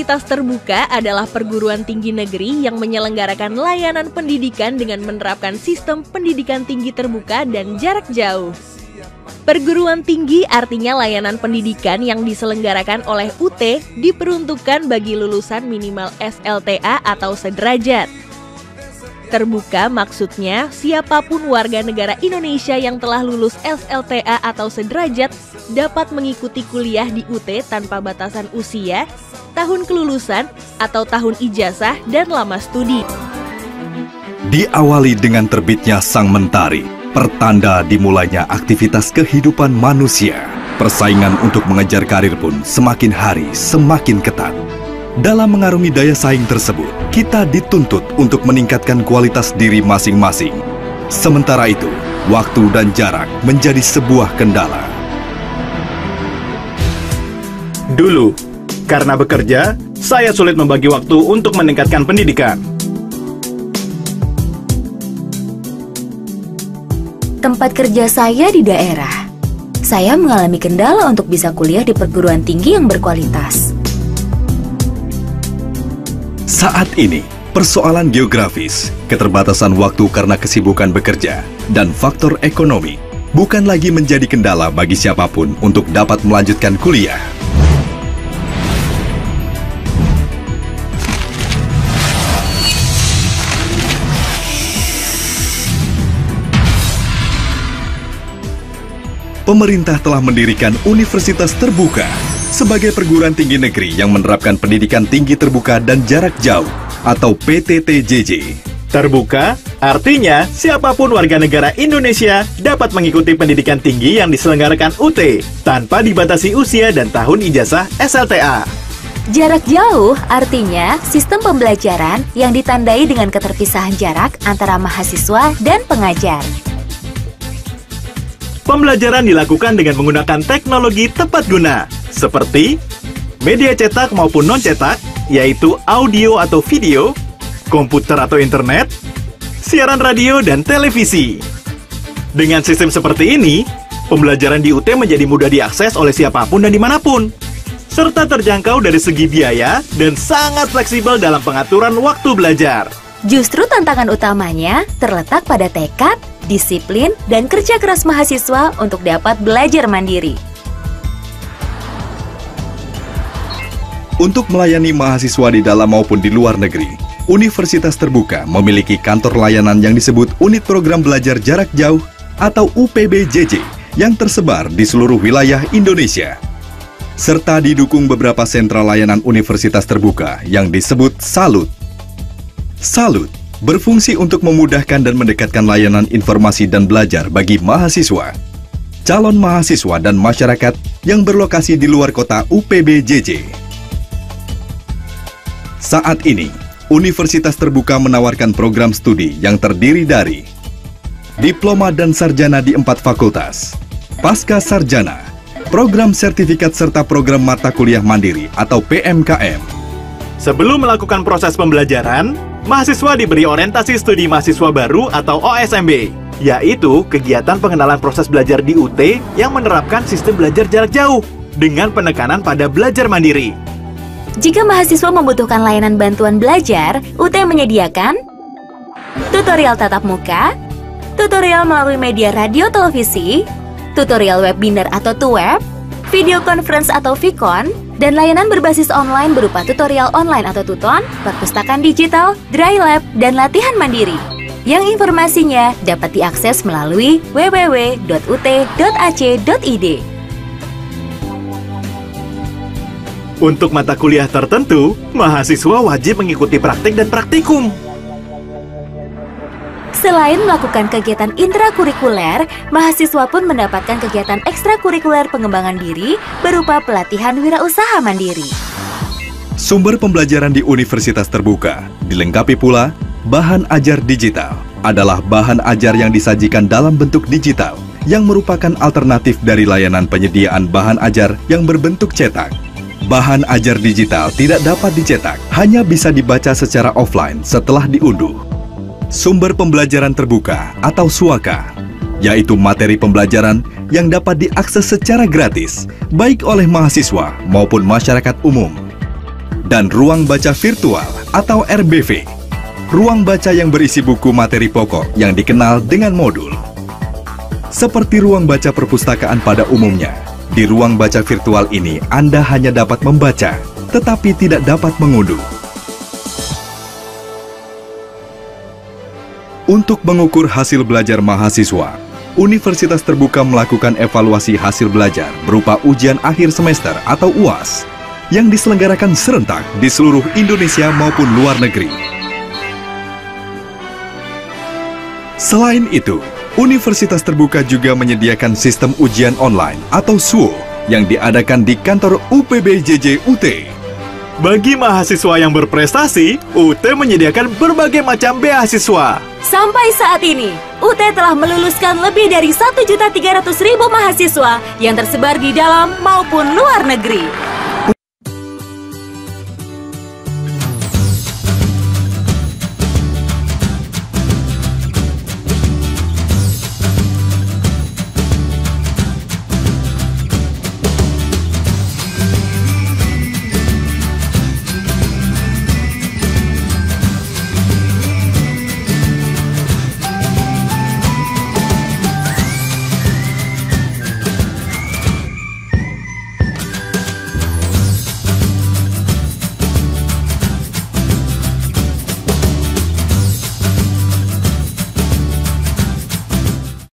Universitas Terbuka adalah perguruan tinggi negeri yang menyelenggarakan layanan pendidikan dengan menerapkan sistem pendidikan tinggi terbuka dan jarak jauh. Perguruan tinggi artinya layanan pendidikan yang diselenggarakan oleh UT diperuntukkan bagi lulusan minimal SLTA atau sederajat. Terbuka maksudnya siapapun warga negara Indonesia yang telah lulus SLTA atau sederajat dapat mengikuti kuliah di UT tanpa batasan usia, tahun kelulusan, atau tahun ijazah dan lama studi. Diawali dengan terbitnya Sang Mentari, pertanda dimulainya aktivitas kehidupan manusia. Persaingan untuk mengejar karir pun semakin hari semakin ketat. Dalam mengarungi daya saing tersebut, kita dituntut untuk meningkatkan kualitas diri masing-masing. Sementara itu, waktu dan jarak menjadi sebuah kendala. Dulu, karena bekerja, saya sulit membagi waktu untuk meningkatkan pendidikan. Tempat kerja saya di daerah. Saya mengalami kendala untuk bisa kuliah di perguruan tinggi yang berkualitas. Saat ini, persoalan geografis, keterbatasan waktu karena kesibukan bekerja, dan faktor ekonomi bukan lagi menjadi kendala bagi siapapun untuk dapat melanjutkan kuliah. Pemerintah telah mendirikan Universitas Terbuka sebagai perguruan tinggi negeri yang menerapkan pendidikan tinggi terbuka dan jarak jauh atau PTTJJ. Terbuka artinya siapapun warga negara Indonesia dapat mengikuti pendidikan tinggi yang diselenggarakan UT tanpa dibatasi usia dan tahun ijazah SLTA. Jarak jauh artinya sistem pembelajaran yang ditandai dengan keterpisahan jarak antara mahasiswa dan pengajar. Pembelajaran dilakukan dengan menggunakan teknologi tepat guna, seperti media cetak maupun non-cetak, yaitu audio atau video, komputer atau internet, siaran radio, dan televisi. Dengan sistem seperti ini, pembelajaran di UT menjadi mudah diakses oleh siapapun dan dimanapun, serta terjangkau dari segi biaya dan sangat fleksibel dalam pengaturan waktu belajar. Justru tantangan utamanya terletak pada tekad, disiplin, dan kerja keras mahasiswa untuk dapat belajar mandiri. Untuk melayani mahasiswa di dalam maupun di luar negeri, Universitas Terbuka memiliki kantor layanan yang disebut Unit Program Belajar Jarak Jauh atau UPBJJ yang tersebar di seluruh wilayah Indonesia. Serta didukung beberapa sentra layanan Universitas Terbuka yang disebut SALUT. SALUT berfungsi untuk memudahkan dan mendekatkan layanan informasi dan belajar bagi mahasiswa, calon mahasiswa dan masyarakat yang berlokasi di luar kota UPBJJ. Saat ini, Universitas Terbuka menawarkan program studi yang terdiri dari diploma dan sarjana di 4 fakultas, pasca sarjana, program sertifikat serta program mata kuliah mandiri atau PMKM. Sebelum melakukan proses pembelajaran, mahasiswa diberi orientasi studi mahasiswa baru atau OSMB, yaitu kegiatan pengenalan proses belajar di UT yang menerapkan sistem belajar jarak jauh dengan penekanan pada belajar mandiri. Jika mahasiswa membutuhkan layanan bantuan belajar, UT menyediakan tutorial tatap muka, tutorial melalui media radio televisi, tutorial webinar atau TUWEB, video conference atau VCon, dan layanan berbasis online berupa tutorial online atau tuton, perpustakaan digital, dry lab, dan latihan mandiri. Yang informasinya dapat diakses melalui www.ut.ac.id. Untuk mata kuliah tertentu, mahasiswa wajib mengikuti praktik dan praktikum. Selain melakukan kegiatan intrakurikuler, mahasiswa pun mendapatkan kegiatan ekstrakurikuler pengembangan diri berupa pelatihan wirausaha mandiri. Sumber pembelajaran di Universitas Terbuka dilengkapi pula bahan ajar digital. Adalah bahan ajar yang disajikan dalam bentuk digital yang merupakan alternatif dari layanan penyediaan bahan ajar yang berbentuk cetak. Bahan ajar digital tidak dapat dicetak, hanya bisa dibaca secara offline setelah diunduh. Sumber pembelajaran terbuka atau SUAKA, yaitu materi pembelajaran yang dapat diakses secara gratis, baik oleh mahasiswa maupun masyarakat umum. dan Ruang Baca Virtual atau RBV. Ruang baca yang berisi buku materi pokok yang dikenal dengan modul. Seperti ruang baca perpustakaan pada umumnya, di ruang baca virtual ini Anda hanya dapat membaca, tetapi tidak dapat mengunduh. Untuk mengukur hasil belajar mahasiswa, Universitas Terbuka melakukan evaluasi hasil belajar berupa ujian akhir semester atau UAS yang diselenggarakan serentak di seluruh Indonesia maupun luar negeri. Selain itu, Universitas Terbuka juga menyediakan sistem ujian online atau SUO yang diadakan di kantor UPBJJ UT. Bagi mahasiswa yang berprestasi, UT menyediakan berbagai macam beasiswa. Sampai saat ini, UT telah meluluskan lebih dari 1.300.000 mahasiswa yang tersebar di dalam maupun luar negeri.